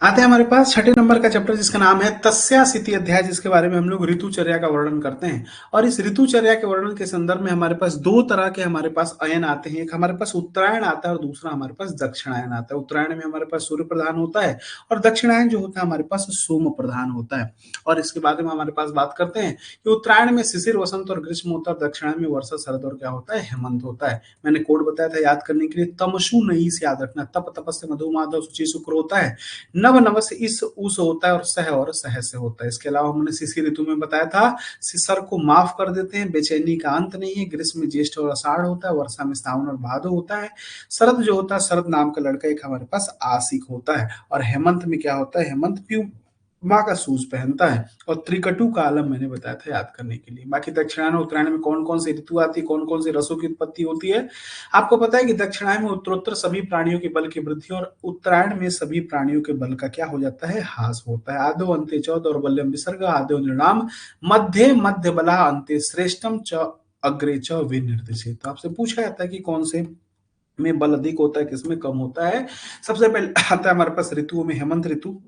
आते हैं हमारे पास छठे नंबर का चैप्टर जिसका नाम है तस्यासिति अध्याय, जिसके बारे में हम लोग ऋतुचर्या का वर्णन करते हैं। और इस ऋतुचर्या के वर्णन के संदर्भ में हमारे पास दो तरह के हमारे पास अयन आते हैं। एक हमारे पास उत्तरायण आता है और दूसरा हमारे पास दक्षिणायन आता है। उत्तरायण में हमारे पास सूर्य प्रधान होता है और दक्षिणायन जो होता है हमारे पास सोम प्रधान होता है। और इसके बारे में हमारे पास बात करते हैं कि उत्तरायण में शिशिर, वसंत और ग्रीष्म होता है, दक्षिणायन में वर्षा, शरद और क्या होता है, हेमंत होता है। मैंने कोड बताया था याद करने के लिए, तमशु नहीं से याद रखना। तप तपस्य मधु माधव शुचि शुक्र होता है। नव नव से इस उस होता है और सह से होता है। इसके अलावा हमने शिशिर ऋतु में बताया था सिसर को माफ कर देते हैं, बेचैनी का अंत नहीं है। ग्रीष्म में ज्येष्ठ और आषाढ़ होता है, वर्षा में सावन और भादो होता है। शरद जो होता है, शरद नाम का लड़का एक हमारे पास आशिक होता है। और हेमंत में क्या होता है, हेमंत माँ का शूज पहनता है। और त्रिकटु का आलम मैंने बताया था याद करने के लिए। बाकी दक्षिणायन और उत्तरायण में कौन कौन सी ऋतु आती है, कौन कौन सी रसों की उत्पत्ति होती है, आपको पता है कि दक्षिणायन में उत्तरोत्तर सभी प्राणियों के बल की वृद्धि और उत्तरायण में सभी प्राणियों के बल का क्या हो जाता है, ह्रास होता है। आदो अंते च दौर्बल्यम विसर्ग आदो नृणाम मध्य मध्य बला अंते श्रेष्ठम च अग्रे च विनिर्दिशे। तो आपसे पूछा जाता है कि कौन से में बल अधिक होता है, किसमें कम होता है। सबसे पहले आता है हमारे पास ऋतुओं में हेमंत ऋतु।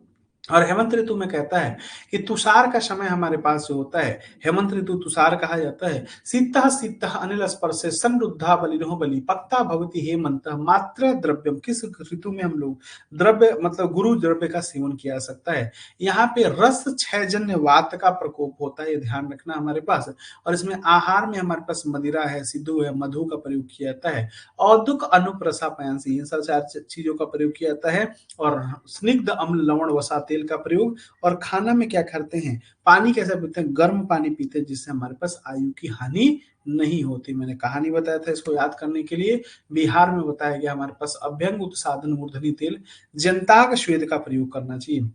और हेमंत ऋतु में कहता है कि तुषार का समय हमारे पास जो होता है, हेमंत ऋतु तुषार कहा जाता है। शीतः शीतः अनिल स्पर्शे समृद्धा बलिनो बलि पक्ता भवति हेमंत मात्र द्रव्यम। किस ऋतु में हम लोग द्रव्य मतलब गुरु द्रव्य का सेवन किया जा सकता है। यहाँ पे रस क्षयजन्य वात का प्रकोप होता है, ये ध्यान रखना हमारे पास। और इसमें आहार में हमारे पास मदिरा है, सिद्धू है, मधु का प्रयोग किया जाता है। औदुक अनुप्रसा पयांसी, इन सब चार चीजों का प्रयोग किया जाता है। और स्निग्ध अम्ल लवण वसा तेल का प्रयोग। और खाना में क्या करते हैं, पानी कैसे पीते हैं, गर्म पानी पीते हैं, जिससे हमारे पास आयु की हानि नहीं होती। मैंने कहानी बताया था इसको याद करने के लिए। बिहार में बताया गया हमारे पास अभ्यंग उत्साधन मूर्धनि तेल जनताक श्वेत का प्रयोग करना चाहिए।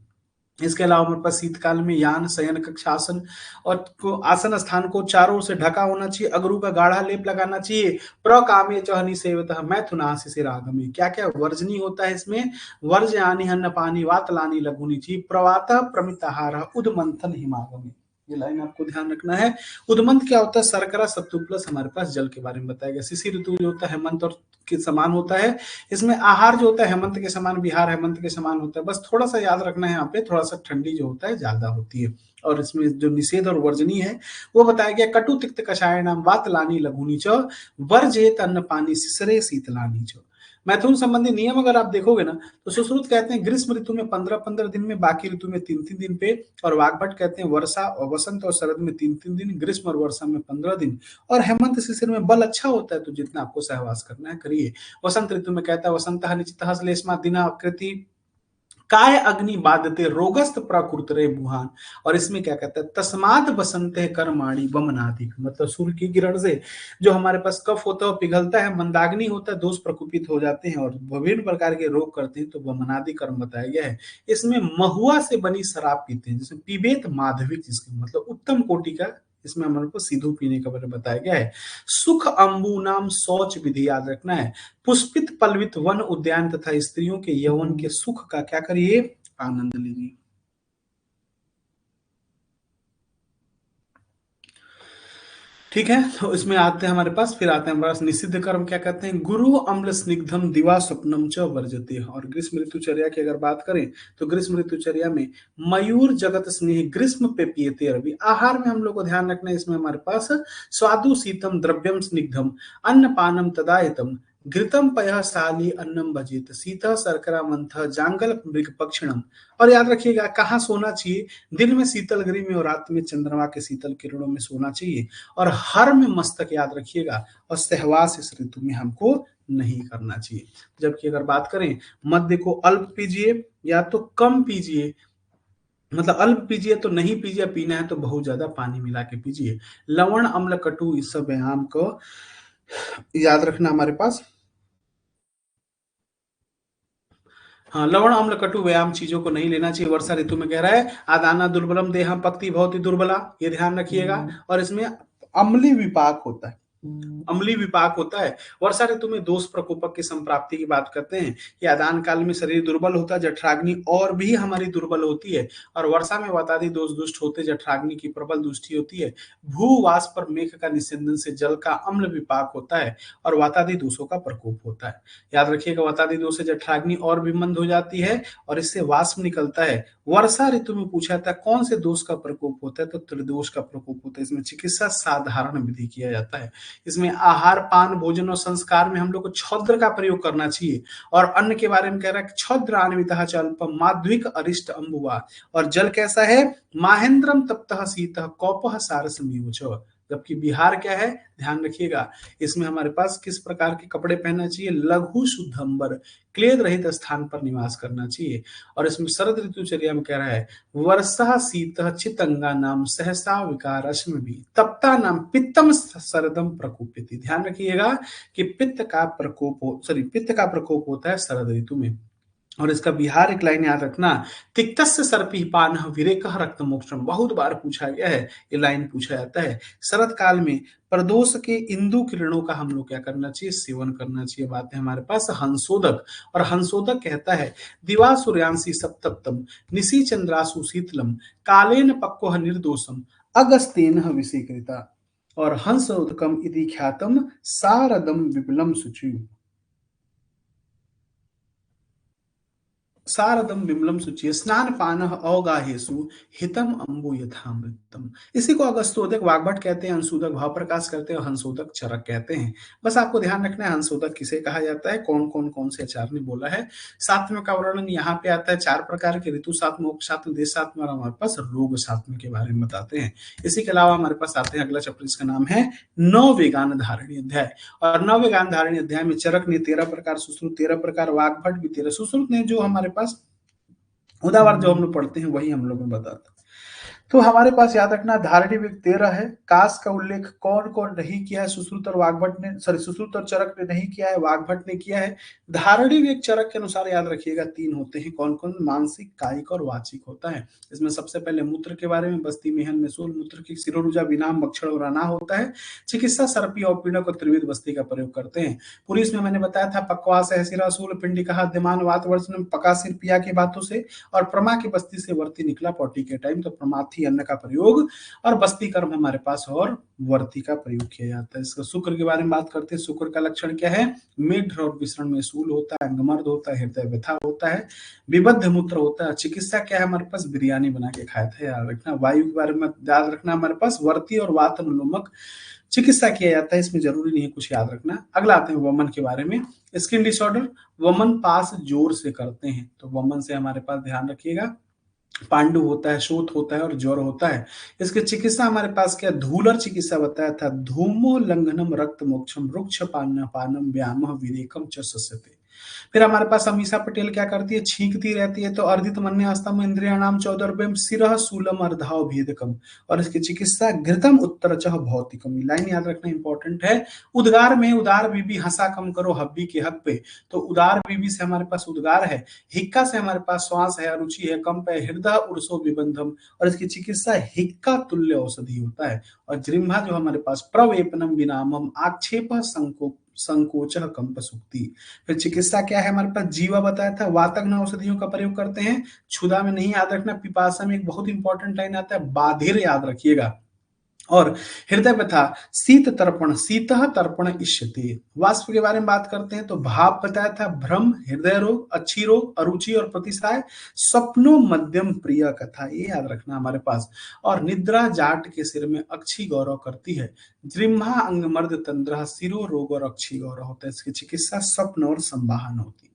इसके अलावा हमारे पास शीतकाल में यान शयन कक्ष आसन और आसन स्थान को चारों ओर से ढका होना चाहिए। अगरू का गाढ़ा लेप लगाना चाहिए। प्रकामे चहनी सेवतः मैथुनासि से रागमे। क्या क्या वर्जनी होता है इसमें, वर्ज आनि अन्न पानी वातलानी लघुनी चाहिए। प्रवातः प्रमिताहार उदमंथन हिमागमे। ये लाइन आपको ध्यान रखना है। उदमंत क्या होता है, शर्करा सत्तू प्लस हमारे पास जल के बारे में बताया गया। शिशिर ऋतु जो होता है हेमंत और के समान होता है। इसमें आहार जो होता है हेमंत के समान, बिहार हेमंत के समान होता है। बस थोड़ा सा याद रखना है, यहाँ पे थोड़ा सा ठंडी जो होता है ज्यादा होती है। और इसमें जो निषेध और वर्जनी है वो बताया गया। कटु तिक्त कषायणाम वातलानी लघुनी च वर्जेत अन्न पानी सिसरे शीतलानी च। मैथुन संबंधी नियम अगर आप देखोगे ना तो सुश्रुत कहते हैं ग्रीष्म ऋतु में 15-15 दिन में, बाकी ऋतु में 3-3 दिन पे। और वाग्भट कहते हैं वर्षा और वसंत और शरद में 3-3 दिन, ग्रीष्म और वर्षा में 15 दिन। और हेमंत शिशिर में बल अच्छा होता है, तो जितना आपको सहवास करना है करिए। वसंत ऋतु में कहता है वसंत निचित श्लेष्मा दिन आकृति काय अग्नि बाधते रोगस्त प्रकृत रे बुहान। और इसमें क्या कहता है, तस्मात बसंते कर्माणि वमनाधिक, मतलब सूर्य की किरण से जो हमारे पास कफ होता है वो पिघलता है, मंदाग्नि होता है, दोष प्रकुपित हो जाते हैं और विभिन्न प्रकार के रोग करते हैं। तो वमनादि कर्म बताया गया है। इसमें महुआ से बनी शराब पीते हैं, जिसमें पिबेत माधविक, जिसके मतलब उत्तम कोटि का, इसमें हमारे को सिद्धू पीने का बारे में बताया गया है। सुख अंबू नाम शौच विधि याद रखना है। पुष्पित पल्वित वन उद्यान तथा स्त्रियों के यौवन के सुख का क्या करिए, आनंद लीजिए। ठीक है, तो इसमें आते हैं हमारे पास, फिर आते हैं हमारे पास निषिद्ध कर्म क्या कहते हैं, गुरु अम्ल स्निग्धम दिवा स्वप्नम च वर्जते। और ग्रीष्म ऋतुचर्या की अगर बात करें तो ग्रीष्म ऋतुचर्या में मयूर जगत स्नेह ग्रीष्म पे पियते रवि। आहार में हम लोग को ध्यान रखना है, इसमें हमारे पास स्वादु शीतम द्रव्यम स्निग्धम अन्न पानम तदायतम घृतम पय साली अन्नम भजित शीतः शर्करा मंथ जांगल मृग पक्षिणम। और याद रखिएगा कहाँ सोना चाहिए, दिन में शीतल गृह में और रात में चंद्रमा के शीतल किरणों में सोना चाहिए। और हर में मस्तक याद रखिएगा। और सहवास इस ऋतु में हमको नहीं करना चाहिए। जबकि अगर बात करें मध्य को अल्प पीजिए या तो कम पीजिए, मतलब अल्प पीजिए तो नहीं पीजिए, पीना है तो बहुत ज्यादा पानी मिला के पीजिए। लवण अम्ल कटु इस सब व्यायाम को याद रखना हमारे पास। हाँ, लवण अम्ल कटु व्यायाम चीजों को नहीं लेना चाहिए। वर्षा ऋतु में कह रहा है आदाना दुर्बलम देहम पक्ति भवति दुर्बला, ये ध्यान रखिएगा। और इसमें अम्ली विपाक होता है, अम्लीय विपाक होता है। वर्षा ऋतु में दोष प्रकोपक की संप्राप्ति की बात करते हैं। ये आदान काल में शरीर दुर्बल होता है, जठराग्नि और भी हमारी दुर्बल होती है और वर्षा में वातादि दोष दुष्ट होते, जठराग्नि की प्रबल दृष्टि होती है। भूवास पर मेघ का निस्यंदन से जल का अम्ल विपाक होता है और वातादि दोषों का प्रकोप होता है। याद रखिएगा, वातादि दोष से जठराग्नि और भी मंद हो जाती है और इससे वाष्प निकलता है। वर्षा ऋतु में पूछा था कौन से दोष का प्रकोप होता है, तो त्रिदोष का प्रकोप होता है। इसमें चिकित्सा साधारण विधि किया जाता है। इसमें आहार, पान, भोजन और संस्कार में हम लोग को छद्र का प्रयोग करना चाहिए। और अन्न के बारे में कह रहा है छद्र अन्वितः च अल्पम माध्विक अरिष्ट अम्बुवा। और जल कैसा है, माहेंद्रम तप्तः शीतः कौपः सारसमेव च। जबकि बिहार क्या है, ध्यान रखिएगा, इसमें हमारे पास किस प्रकार के कपड़े पहनना चाहिए, लघु शुद्धंबर, क्लेद रहित स्थान पर निवास करना चाहिए। और इसमें शरद ऋतुचर्या में कह रहा है वर्षा शीतः चितंगा नाम सहसा विकारश्म भी तप्ता नाम पित्तम शरदम प्रकोपिति। ध्यान रखिएगा कि पित्त का प्रकोप होता है शरद ऋतु में। और इसका बिहार एक लाइन याद रखना, तिक्तस्य सर्पी पान विरेकः रक्त मोक्षम। बहुत बार पूछा गया है, ये लाइन पूछा जाता है। शरद काल में प्रदोष के इंदु किरणों का हम लोग क्या करना चाहिए, सेवन करना चाहिए। बात है हमारे पास हंसोदक, और हंसोदक कहता है दिवा सूर्यांशी सप्तप्तम निशि चंद्रासु शीतलम कालेन पक्व निर्दोषम अगस्तेन विषीकृता। और हंसोदकम इति ख्यातम सारदम विपुलम शुचि। सारदम विमलम शुचि स्नान पान अवगाहेसु हितम अंबु यथामृतम। इसी को अगस्तोदक वाग्भट कहते हैं, अंशोदक भाव प्रकाश करते हैं और हंसोदक चरक कहते हैं। बस आपको ध्यान रखना है हंसोदक किसे कहा जाता है, कौन से आचार्य ने बोला है। सात्विक का वर्णन यहाँ पे आता है, 4 प्रकार के ऋतु सात्म, मोक्ष सात्म, देश सात्म और हमारे पास रोग सात्म के बारे में बताते हैं। इसी के अलावा हमारे पास आते हैं अगला चैप्टर, इसका नाम है नववेगान धारणी अध्याय। और नववेगान धारणी अध्याय में चरक ने 13 प्रकार, सुश्रुत 13 प्रकार, वाग्भट भी 13, सुश्रुत ने जो हमारे पास उदाहरण जो हम लोग पढ़ते हैं वही हम लोग में बताते हैं। तो हमारे पास याद रखना धारणी वेग 13 है। कास का उल्लेख कौन कौन नहीं किया है, सुश्रुत और वाग्भट ने, सुश्रुत और चरक ने नहीं किया है, वाग्भट ने किया है। धारणी वेग चरक के अनुसार याद रखिएगा 3 होते हैं, कौन कौन, मानसिक, कायिक और वाचिक होता है। इसमें सबसे पहले मूत्र के बारे में, बस्ती मेहन मेसूल मूत्र की सिरोरुजा विनाम भक्षण और अना होता है। चिकित्सा सर्पी और पीड़क और त्रिविध बस्ती का प्रयोग करते हैं। पुलिस में मैंने बताया था पक्वास है, सिरासूल, पिंडिका, दिमान, वात वर्जन, पकासिर पिया की बातों से, और प्रमा की बस्ती से वर्ती निकला पौटी के टाइम, तो प्रमाथी अन्न का प्रयोग और बस्ती कर्म हमारे पास और वर्ती का प्रयोग किया जाता है। इसका शुक्र के बारे में बात करते हैं। शुक्र का लक्षण क्या है, मेढ और विसरण में सूल होता है, अंगमर्द होता है, हृदय व्यथा होता है, विबद्ध मूत्र होता है। चिकित्सा क्या है हमारे पास, बिरयानी बना के खाया था, याद रखना। वायु के बारे में याद रखना, हमारे पास वर्ती और वात अनुलोमक चिकित्सा किया जाता है, इसमें जरूरी नहीं है कुछ याद रखना। अगला आते हैं वमन के बारे में। स्किन डिसऑर्डर, वमन पास जोर से करते हैं, तो वमन से हमारे पास ध्यान रखिएगा पांडु होता है, शोथ होता है और ज्वर होता है। इसकी चिकित्सा हमारे पास क्या, धूलर चिकित्सा बताया था, धूमो लंघनम रक्त मोक्षम रुक्ष पानम व्याम विरेकम च सस्यते। फिर हमारे पास अमीषा पटेल क्या करती है, छींकती रहती है, तो अर्धित मन्यास्तम इंद्रियाणाम चौदर्भ्यम सिरह सूलम अर्धाव भेदकम। और इसकी चिकित्सा घृतम उत्तरचः भौतिकम। लाइन याद रखना इंपॉर्टेंट है। उद्गार में उदार बीबी हंसा कम करो हब्बी के हक पे, तो उदार बीबी से हमारे पास उद्गार है। हिक्का से हमारे पास श्वास है, अरुचि है, कंप है, हृदय उर्सो विबंधम। और इसकी चिकित्सा हिक्का तुल्य औषधि होता है। और जृंभा जो हमारे पास प्रवेपनम विनामम आक्षेप संकोच कंप सुक्ति। फिर चिकित्सा क्या है हमारे पास, जीवा बताया था, वातग्न औषधियों का प्रयोग करते हैं। क्षुधा में नहीं याद रखना, पिपासा में एक बहुत इंपॉर्टेंट लाइन आता है, बाधिर याद रखिएगा। और हृदय व्यथा शीत तर्पण, शीतः तर्पण इष्यते। वाष्प के बारे में बात करते हैं, तो भाप बताया था, भ्रम, हृदय रोग, अच्छी रोग, अरुचि और प्रतिसाय, स्वप्नो मध्यम प्रिय कथा, ये याद रखना हमारे पास। और निद्रा जाट के सिर में अक्षी गौरव करती है। जृंभा अंगमर्द तंद्रा सिरो रोग और अक्षी गौरव होता है। इसकी चिकित्सा स्वप्न और संवाहन होती है।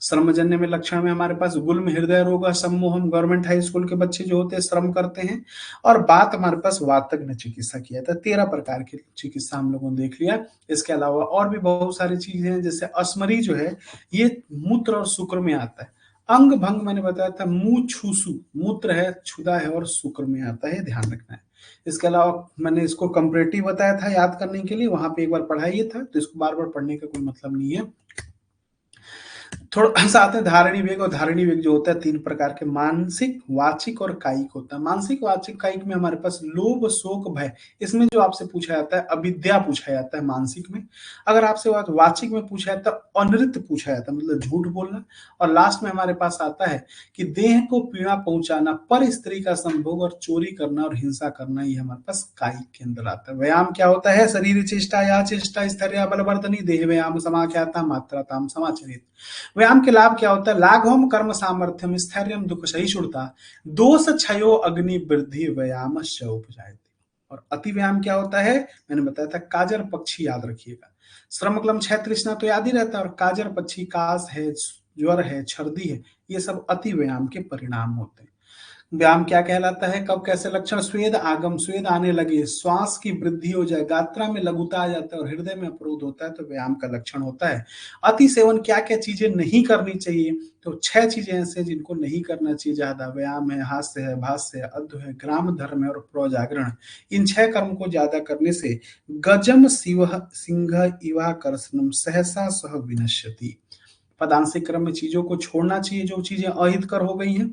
श्रमजन्य में लक्षण में हमारे पास गुल्म, हृदय रोग, सम्मोहम, गवर्नमेंट हाई स्कूल के बच्चे जो होते हैं श्रम करते हैं। और बात हमारे पास वातज्ञ चिकित्सा किया था। 13 प्रकार की चिकित्सा हम लोगों ने देख लिया। इसके अलावा और भी बहुत सारी चीजें हैं, जैसे अस्मरी जो है ये मूत्र और शुक्र में आता है। अंग भंग मैंने बताया था, मुंह छूसू, मूत्र है, क्षुधा है और शुक्र में आता है, ध्यान रखना है। इसके अलावा मैंने इसको कंपैरेटिव बताया था याद करने के लिए, वहां पे एक बार पढ़ा ये था, तो इसको बार बार पढ़ने का कोई मतलब नहीं है। थोड़ा सा आते हैं धारणी वेग। और धारणी वेग जो होता है तीन प्रकार के, मानसिक, वाचिक और कायिक होता है। मानसिक, वाचिक, कायिक में हमारे पास लोभ, शोक, भय, इसमें जो आपसे पूछा जाता है अविद्या पूछा जाता है मानसिक में। अगर आपसे वाचिक में पूछा जाता है अनृत पूछा जाता है, मतलब झूठ बोलना। और लास्ट में हमारे पास आता है कि देह को पीड़ा पहुंचाना, पर स्त्री का संभोग और चोरी करना और हिंसा करना, ये हमारे पास कायिक के अंदर आता है। व्यायाम क्या होता है? शरीर चेष्टा या चेष्टा स्थैर्य बलवर्धनी देह व्यायाम समाख्याता मात्राताम समाचरित। व्यायाम के लाभ क्या होता है? लाघवम कर्म सामर्थ्यम स्थैर्यम दुख सहिष्णुता दोष क्षयो अग्नि वृद्धि व्यायाम उपजायते। और अति व्यायाम क्या होता है? मैंने बताया था काजर पक्षी, याद रखिएगा। श्रम क्लम क्षय तृष्णा तो याद ही रहता है, और काजर पक्षी, कास है, ज्वर है, छर्दी है, ये सब अति व्यायाम के परिणाम होते हैं। व्यायाम क्या कहलाता है? कब कैसे लक्षण? स्वेद आगम, स्वेद आने लगे, श्वास की वृद्धि हो जाए, गात्रा में लघुता आ जाता है और हृदय में अवरोध होता है, तो व्यायाम का लक्षण होता है। अति सेवन क्या क्या चीजें नहीं करनी चाहिए? तो 6 चीजें ऐसे जिनको नहीं करना चाहिए ज्यादा। व्यायाम है, हास्य है, भाष्य है, अद्ध है, ग्राम धर्म है और प्रोजागरण। इन 6 कर्म को ज्यादा करने से गजम शिव सिंह इवाकर्षणम सहसा सह विनश्यति। पदांशिक क्रम में चीजों को छोड़ना चाहिए जो चीजें अहितकर हो गई हैं।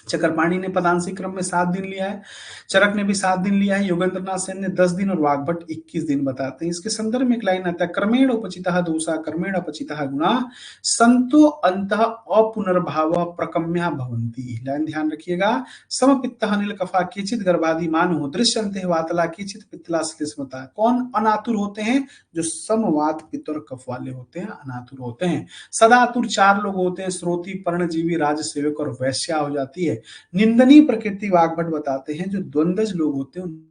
चक्रपाणी ने पदांशिक क्रम में 7 दिन लिया है, चरक ने भी 7 दिन लिया है, योगेंद्रनाथ सेन ने 10 दिन और वाग्भट 21 दिन बताते हैं। इसके संदर्भ में एक लाइन आता है, क्रमेण उपचितः दोषा कर्मेण अपचितः गुणा संतो अंतः अपुनर्भाव प्रकम्या भवन्ति। लाइन ध्यान रखिएगा। समपित्तः नील कफा केचित गर्भादि मानो दृश्यन्ते वातला केचित पित्तला श्लेष्मता। कौन अनातुर होते हैं? जो समवात पित्त और कफ वाले होते हैं अनातुर होते हैं। सदातुर 4 लोग होते हैं, श्रोती, पर्णजीवी, राजसेवक और वैश्या हो जाती है। निंदनीय प्रकृति वाग्भट बताते हैं जो द्वंद्वज लोग होते हैं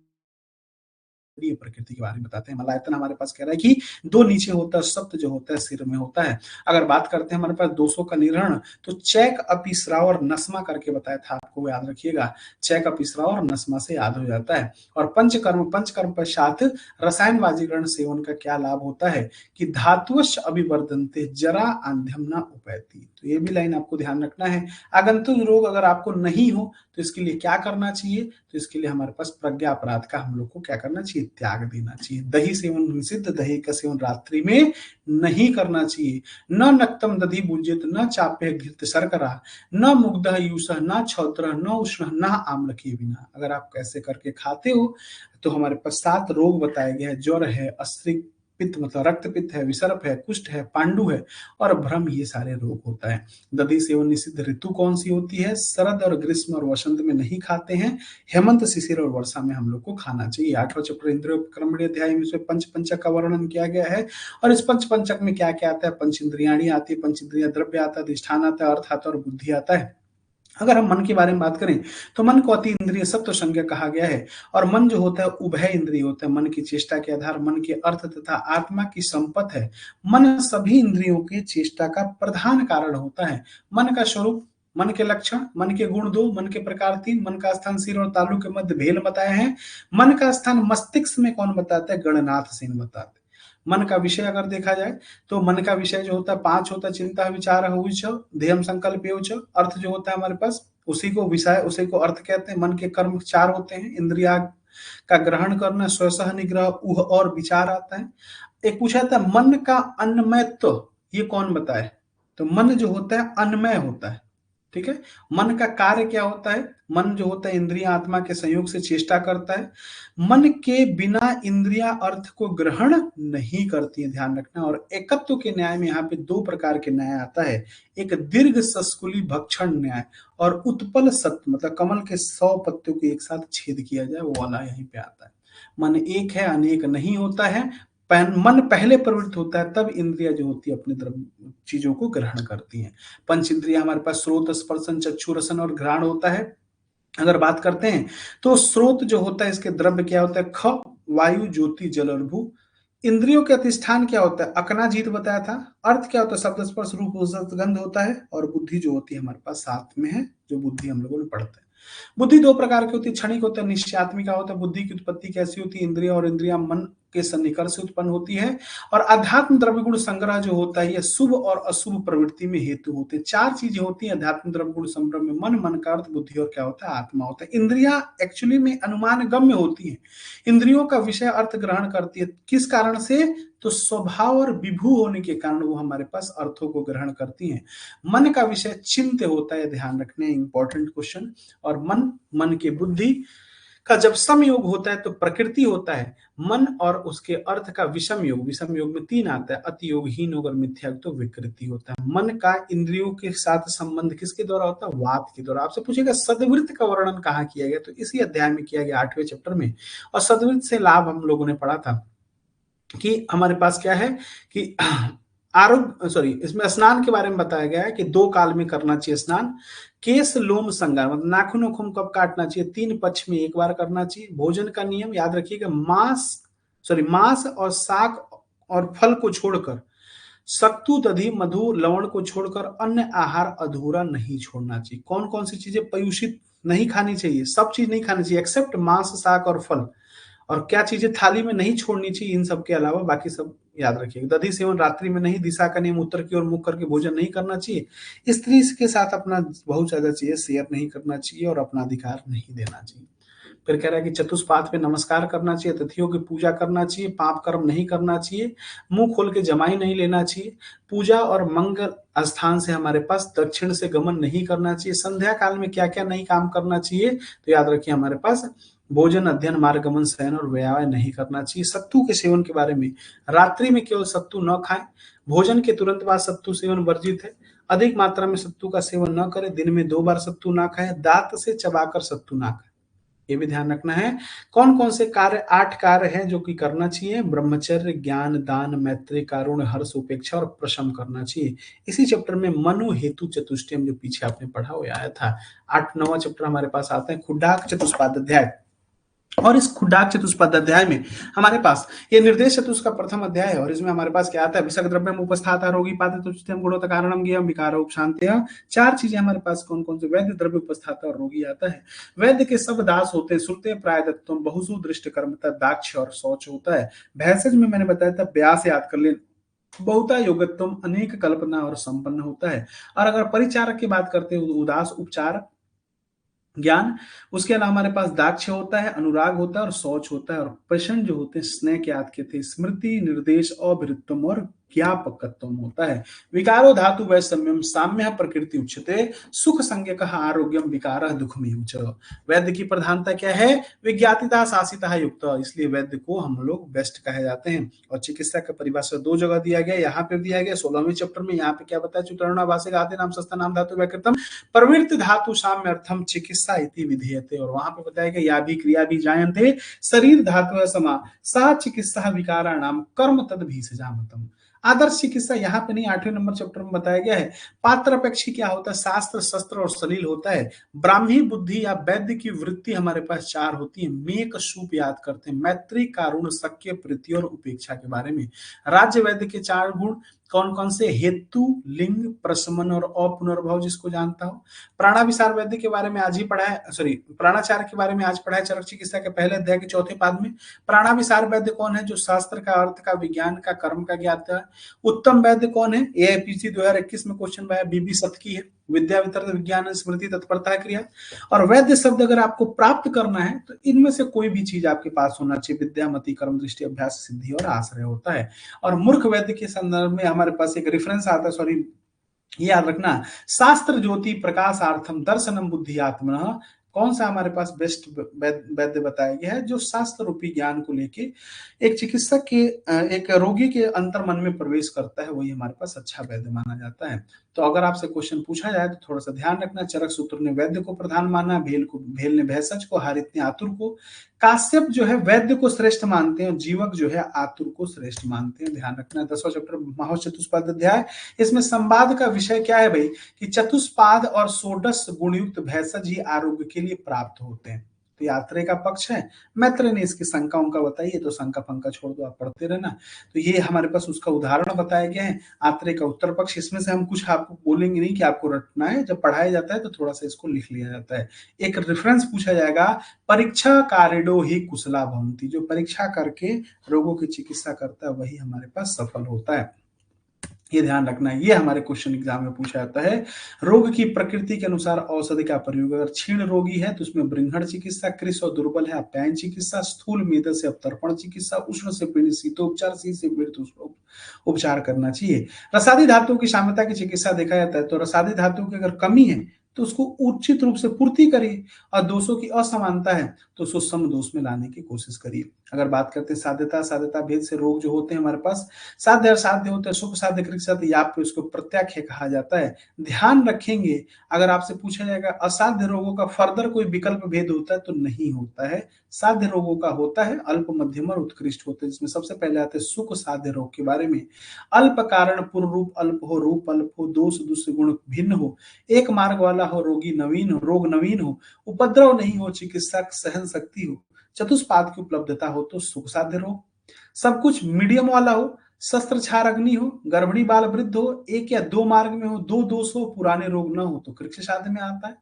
प्रकृति के बारे में बताते हैं। मलायतन हमारे पास कह रहा है कि 2 नीचे होता है, सप्त जो होता है सिर में होता है। अगर बात करते हैं हमारे पास दोषों का निर्हरण, तो चैक, अपिस्राव और नस्मा करके बताया था आपको, याद रखिएगा। चैक, अपिस्राव और नस्मा से याद हो जाता है। और पंचकर्म पश्चात रसायन वाजीकरण सेवन का क्या लाभ होता है कि धातुवश अभिवर्धनते जरा आंध्यम न उपैति। तो ये भी लाइन आपको ध्यान रखना है। आगंतुक रोग अगर आपको नहीं हो तो इसके लिए क्या करना चाहिए? तो इसके लिए हमारे पास प्रज्ञा अपराध का हम लोग को क्या करना चाहिए? त्याग देना चाहिए। दही सेवन निषिद्ध, दही का सेवन रात्रि में नहीं करना चाहिए। न नक्तम दधि भुज्यत, न चाप्य घृत शर्करा, न मुग्ध यूष, न छौत्र, न उष्ण, न आम्ल के बिना। अगर आप कैसे करके खाते हो तो हमारे पास 7 रोग बताए गए हैं। ज्वर है, अस्त्रिक पित्त मतलब रक्त पित्त है, विसर्प है, कुष्ठ है, पांडु है और भ्रम, ये सारे रोग होता है। दधि सेवन निषिद्ध ऋतु कौन सी होती है? शरद और ग्रीष्म और वसंत में नहीं खाते हैं। हेमंत, शिशिर और वर्षा में हम लोग को खाना चाहिए। 8वां चैप्टर इंद्रिय क्रमणीय अध्याय में इसमें पंच पंचक का वर्णन किया गया है। और इस पंच पंचक में क्या क्या आता है? पंच इंद्रियाणी आती है, पंच इंद्रिया द्रव्य आता है, अधिष्ठान आता है, अर्थ आता है और बुद्धि आता है। अगर हम मन के बारे में बात करें तो मन को अति इंद्रिय सत्व संज्ञा कहा गया है। और मन जो होता है उभय इंद्रिय होता है। मन की चेष्टा के आधार, मन के अर्थ तथा आत्मा की संपत है। मन सभी इंद्रियों के चेष्टा का प्रधान कारण होता है। मन का स्वरूप, मन के लक्षण, मन के गुण 2, मन के प्रकार 3, मन का स्थान सिर और तालु के मध्य भेल बताए हैं। मन का स्थान मस्तिष्क में कौन बताता है? गणनाथ सेन बताते हैं। मन का विषय अगर देखा जाए तो मन का विषय जो होता है 5 होता है, चिंता, विचार, ध्येयम, संकल्प, अर्थ जो होता है हमारे पास, उसी को विषय, उसी को अर्थ कहते हैं। मन के कर्म 4 होते हैं, इंद्रिया का ग्रहण करना, स्वसह निग्रह, ऊह और विचार आता है। एक पूछा था मन का अन्नमयत्व, ये कौन बताए? तो मन जो होता है अन्नमय होता है। ठीक है। मन का कार्य क्या होता है? मन जो होता है इंद्रिया आत्मा के संयोग से चेष्टा करता है। मन के बिना इंद्रिया अर्थ को ग्रहण नहीं करती है, ध्यान रखना। और एकत्व के न्याय में यहाँ पे 2 प्रकार के न्याय आता है। एक दीर्घ सस्कुली भक्षण न्याय और उत्पल सत्य, मतलब कमल के 100 पत्तियों को एक साथ छेद किया जाए, वो वाला यहीं पे आता है। मन एक है, अनेक नहीं होता है। मन पहले प्रवृत्त होता है, तब इंद्रिया जो होती है अपनी तरफ चीजों को ग्रहण करती हैं। पंच इंद्रिया हमारे पास स्रोत, स्पर्शन, चक्षु, रसन और घ्राण होता है। अगर बात करते हैं तो स्रोत जो होता है इसके द्रव्य क्या होता है? ख, वायु, ज्योति, जल और भू। इंद्रियों के अधिष्ठान क्या होता है? अकनाजीत बताया था। अर्थ क्या होता है? शब्द, स्पर्श, रूप, रस, गंध होता है। और बुद्धि जो होती है हमारे पास साथ में है, जो बुद्धि हम लोगों ने पढ़ते हैं। बुद्धि 2 प्रकार की होती है, क्षणिक होता है, निश्चयात्मिका होता है। बुद्धि की उत्पत्ति कैसी होती है? इंद्रिया और इंद्रिया मन के सन्निकर्ष से उत्पन्न होती है। और अध्यात्म द्रव्य गुण संग्रह जो होता है, यह शुभ और अशुभ प्रवृत्ति में हेतु होते हैं। 4 चीजें होती हैं अध्यात्म द्रव्य गुण संग्रह में, मन, मन का अर्थ, बुद्धि और क्या होता है? आत्मा होता है। इंद्रिया एक्चुअली में अनुमान गम्य होती है। इंद्रियों का विषय अर्थ ग्रहण करती है, किस कारण से? तो स्वभाव और विभू होने के कारण वो हमारे पास अर्थों को ग्रहण करती हैं। मन का विषय चिंत्य होता है, ध्यान रखने, इंपॉर्टेंट क्वेश्चन। और मन के बुद्धि का जब समयोग होता है तो प्रकृति होता है। मन और उसके अर्थ का विषम योग में 3 आता है, अति योग, हीन योग और मिथ्या योग, तो विकृति होता है। मन का इंद्रियों के साथ संबंध किसके द्वारा होता है? वात के द्वारा। आपसे पूछेगा सद्वृत्त का वर्णन कहाँ किया गया, तो इसी अध्याय में किया गया, 8वें चैप्टर में। और सद्वृत्त से लाभ हम लोगों ने पढ़ा था कि हमारे पास क्या है कि इसमें स्नान के बारे में बताया गया है कि 2 काल में करना चाहिए स्नान। केस लोम संगार, मतलब नाखून नखून कब काटना चाहिए? 3 पक्ष में एक बार करना चाहिए। भोजन का नियम याद रखिएगा, मांस और शाक और फल को छोड़कर, सत्तू दधि मधु लवण को छोड़कर अन्य आहार अधूरा नहीं छोड़ना चाहिए। कौन कौन सी चीजें पयुषित नहीं खानी चाहिए? सब चीज नहीं खानी चाहिए एक्सेप्ट मांस, शाक और फल। और क्या चीजें थाली में नहीं छोड़नी चाहिए इन सब के अलावा? बाकी सब याद रखिएगा। दधि सेवन रात्रि में नहीं, दिशा का नियम उत्तर की ओर मुख करके भोजन नहीं करना चाहिए। स्त्री के साथ अपना बहुत ज्यादा चीजें शेयर नहीं करना चाहिए और अपना अधिकार नहीं देना चाहिए। फिर कह रहा है कि चतुष्पाद पे नमस्कार करना चाहिए, तिथियों की पूजा करना चाहिए, पाप कर्म नहीं करना चाहिए, मुंह खोल के जमाई नहीं लेना चाहिए, पूजा और मंगल स्थान से हमारे पास दक्षिण से गमन नहीं करना चाहिए। संध्या काल में क्या क्या नहीं काम करना चाहिए, तो याद रखिए हमारे पास भोजन, अध्ययन, मार्गमन, शयन और व्यायाम नहीं करना चाहिए। सत्तू के सेवन के बारे में, रात्रि में केवल सत्तू न खाएं, भोजन के तुरंत बाद सत्तू सेवन वर्जित है। अधिक मात्रा में सत्तू का सेवन न करें, दिन में 2 बार सत्तू ना खाएं, दांत से चबाकर सत्तू ना खाएं, ये भी ध्यान रखना है। कौन कौन से कार्य, 8 कार्य हैं जो कि करना चाहिए? ब्रह्मचर्य, ज्ञान, दान, मैत्री, कारुण्य, हर्ष, उपेक्षा और प्रशम करना चाहिए। इसी चैप्टर में मनु हेतु चतुष्टयम जो पीछे आपने पढ़ा हुआ आया था। 8वां चैप्टर हमारे पास आता है खुड्डाक चतुष्पाद अध्याय। और इस खुड्डाक चतुष्पद अध्याय में हमारे पास ये निर्देश चतुष्क का प्रथम अध्याय है। और इसमें हमारे पास क्या आता है? विषक द्रव्यम उपस्थाता रोगी पाते तुष्टम गुणोत कारणम ज्ञेयम विकार उपशांत्य। 4 चीजें हमारे पास कौन कौन से? वैद्य, द्रव्य, उपस्थाता और रोगी आता है। वैद्य के सब दास होते हैं, श्रुते प्रायदत्तम बहुसु दृष्ट कर्मता, दाक्ष और शौच होता है। भैंसज में मैंने बताया था, व्यास याद कर लें, बहुता योगत्वम अनेक कल्पना और संपन्न होता है। और अगर परिचारक की बात करते हैं, उदास, उपचार, ज्ञान, उसके अलावा हमारे पास दाक्ष होता है, अनुराग होता है और शौच होता है। और प्रश्न जो होते हैं स्नेह के याद के थे, स्मृति, निर्देश, अभिरुत्तम और ज्ञापकत्वम होता है। विकारो धातु वैषम्यम साम्य प्रकृति उच्यते, सुख संज्ञक आरोग्यम विकार दुखमेव च। वैद्य की प्रधानता क्या है? विज्ञातिता शासिता युक्त, इसलिए वैद्य को हम लोग बेस्ट कहे जाते हैं। और चिकित्सा का परिभाषा 2 जगह दिया गया, यहाँ पे दिया गया 16वें चैप्टर में। यहाँ पे क्या बताया? चुतरणाभाषिक आदि नाम सस्ता नाम धातु व्याकृतम प्रवृत्ति धातु साम्य अर्थम चिकित्सा इति विधीयते। और वहां पे बताया गया या भी क्रिया भी जायन्ते शरीर धातु समा सा चिकित्सा विकाराणाम कर्म तद भीषजामतम। आदर्श चिकित्सा यहाँ पे नहीं, 8वें नंबर चैप्टर में बताया गया है। पात्रपेक्षी क्या होता है? शास्त्र, शस्त्र और सलील होता है। ब्राह्मी बुद्धि या वैद्य की वृत्ति हमारे पास 4 होती है। मेक सूप याद करते हैं, मैत्री, कारुण, शक्य, प्रीति और उपेक्षा के बारे में। राज्य वैद्य के 4 गुण कौन कौन से? हेतु, लिंग, प्रशमन और अपुनर्भव, जिसको जानता हो। प्राणाविसार वैद्य के बारे में आज ही पढ़ा है, प्राणाचार के बारे में आज पढ़ा है चरक चिकित्सा के पहले अध्याय के 4थे पाद में। प्राणाविसार वैद्य कौन है? जो शास्त्र का, अर्थ का, विज्ञान का, कर्म का ज्ञाता है। उत्तम वैद्य कौन है? एआईपीसी 2021 में क्वेश्चन आया, बीबी सतकी है, विद्या वितरण, विज्ञान, स्मृति, तत्परता, क्रिया। और वैद्य शब्द अगर आपको प्राप्त करना है तो इनमें से कोई भी चीज आपके पास होना चाहिए। विद्या, मति, कर्म, दृष्टि, अभ्यास, सिद्धि और आश्रय होता है। और मूर्ख वैद्य के संदर्भ में हमारे पास एक रेफरेंस आता है, याद रखना, शास्त्र ज्योति प्रकाशार्थम दर्शनम बुद्धि आत्मनः। कौन सा हमारे पास बेस्ट वैद्य बताया गया है? जो शास्त्र रूपी ज्ञान को लेके एक चिकित्सक के, एक रोगी के अंतर मन में प्रवेश करता है, वही हमारे पास अच्छा वैद्य माना जाता है। तो अगर आपसे क्वेश्चन पूछा जाए तो थोड़ा सा ध्यान रखना। चरक सूत्र ने वैद्य को प्रधान माना, भेल ने भैंसज को, हारित ने आतुर को, काश्यप जो है वैद्य को श्रेष्ठ मानते हैं और जीवक जो है आतुर को श्रेष्ठ मानते हैं। ध्यान रखना। 10वां चैप्टर महाचतुष्पाद अध्याय। इसमें संवाद का विषय क्या है भाई? कि चतुष्पाद और षोडश गुणयुक्त भैंसज ही आरोग्य के लिए प्राप्त होते हैं। तो आत्रेय का पक्ष है, मैत्रेय ने इसकी शंका उनका बताइए, तो शंका पंका छोड़ दो, आप पढ़ते रहना। तो ये हमारे पास उसका उदाहरण बताया गया है, आत्रेय का उत्तर पक्ष। इसमें से हम कुछ आपको बोलेंगे नहीं कि आपको रटना है, जब पढ़ाया जाता है तो थोड़ा सा इसको लिख लिया जाता है। एक रेफरेंस पूछा जाएगा, परीक्षा कारिडो ही कुशला भवंती, जो परीक्षा करके रोगों की चिकित्सा करता है वही हमारे पास सफल होता है। ये ध्यान रखना है, ये हमारे क्वेश्चन एग्जाम में पूछा जाता है। रोग की प्रकृति के अनुसार औषधि का प्रयोग, अगर क्षीण रोगी है तो उसमें बृंहण चिकित्सा, कृश और दुर्बल है अप्यायन चिकित्सा, स्थूल मेद से अवतर्पण चिकित्सा, उष्ण से पीड़ित शीतोपचार, शीत से पीड़ित उपचार करना चाहिए। रसादी धातुओं की साम्यता की चिकित्सा देखा जाता है, तो रसादी धातुओं की अगर कमी है तो उसको उचित रूप से पूर्ति करिए, और दोषों की असमानता है तो उसको सम दोष में लाने की कोशिश करिए। अगर बात करते हैं साध्यता, साध्यता भेद से रोग जो होते हैं हमारे पास साध्य असाध्य होते हैं, सुख साध्य कृत साध्य, या पे उसको प्रत्याख्य कहा जाता है। ध्यान रखेंगे, अगर आपसे पूछा जाएगा असाध्य रोगों का फर्दर कोई विकल्प भेद होता है तो नहीं होता है। साध्य रोगों का होता है, अल्प मध्यम और उत्कृष्ट होते हैं, जिसमें सबसे पहले आते हैं सुख साध्य रोग के बारे में। अल्प कारण पूर्ण रूप अल्प हो, रूप अल्प हो, दोष दूसरे गुण भिन्न हो, एक मार्ग वाला हो, रोगी नवीन हो, रोग नवीन हो, उपद्रव नहीं हो, चिकित्सा सहन शक्ति हो, चतुष्पाद की उपलब्धता हो तो सुख साध्य रोग। सब कुछ मीडियम वाला हो, शस्त्र छार अग्नि हो, गर्भणी बाल वृद्ध हो, एक या दो मार्ग में हो, दो दोष हो, पुराने रोग न हो तो कृक्ष साध्य में आता है।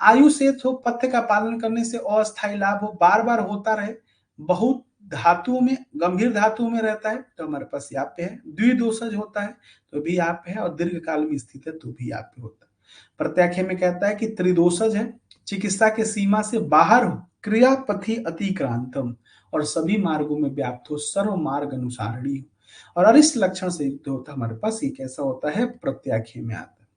आयु शेष हो, पथ्य का पालन करने से अस्थायी लाभ हो, बार बार होता रहे, बहुत धातुओं में गंभीर धातुओं में रहता है तो हमारे पास याप्य है। द्विदोषज होता है तो भी याप्य है, और दीर्घ काल में स्थित है तो भी याप्य होता है। प्रत्याख्य में कहता है कि त्रिदोषज है, चिकित्सा के सीमा से बाहर हो, क्रियापथि अतिक्रांतम, और सभी मार्गों में व्याप्त हो, सर्व मार्ग अनुसारणी हो, और अरिष्ट लक्षण से युक्त होता है। हमारे पास ये कैसा होता है, प्रत्याख्य में आता है।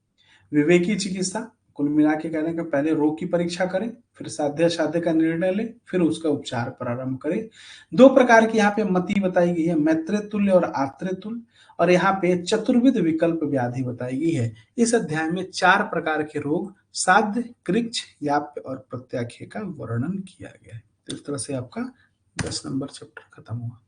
विवेकी चिकित्सा, कुल मिला के कहने का पहले रोग की परीक्षा करें, फिर साध्य असाध्य का निर्णय लें, फिर उसका उपचार प्रारंभ करें। दो प्रकार की यहाँ पे मति बताई गई है, मैत्रेय तुल्य और आत्रेय तुल्य, और यहाँ पे चतुर्विध विकल्प व्याधि बताई गई है। इस अध्याय में 4 प्रकार के रोग साध्य, कृच्छ, याप्य और प्रत्याख्य का वर्णन किया गया है। तो इस तरह से आपका 10 नंबर चैप्टर खत्म हुआ।